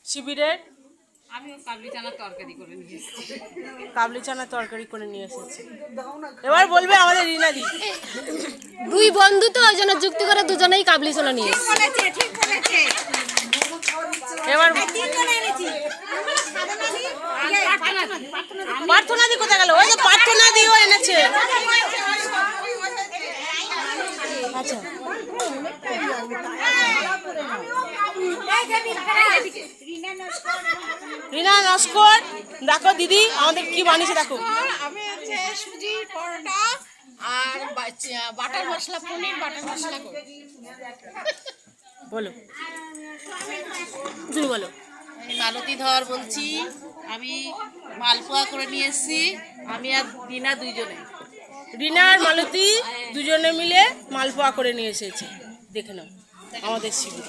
শিবিরের আমি কাবলি চানার তরকারি করে নিয়ে এসেছি। কাবলি চানার তরকারি করে নিয়ে এসেছি। এবার বলবে আমাদের রিনাদি। দুই বন্ধু তো ওই জন্য যুক্তি করে দুজনেই কাবলি চানা নিয়ে এসেছে। এবার প্রার্থনা দি কোথায় গেল? ওই যে প্রার্থনা দিও এনেছে। আচ্ছা রিনা নস্কর, দেখো দিদি আমাদের কি বানিয়েছে দেখো। আমি হচ্ছে সুজির পরোটা আর বাটার মশলা, পনির বাটার মশলা করি। বলো তুমি বলো। মালতী ধর বলছি, আমি মালপোয়া করে নিয়ে এসেছি। আমি আর দিনা দুইজনে। রিনা আর মালতী দুজনে মিলে মালপোয়া করে নিয়ে এসেছে। দেখে নাও আমাদের শিবির।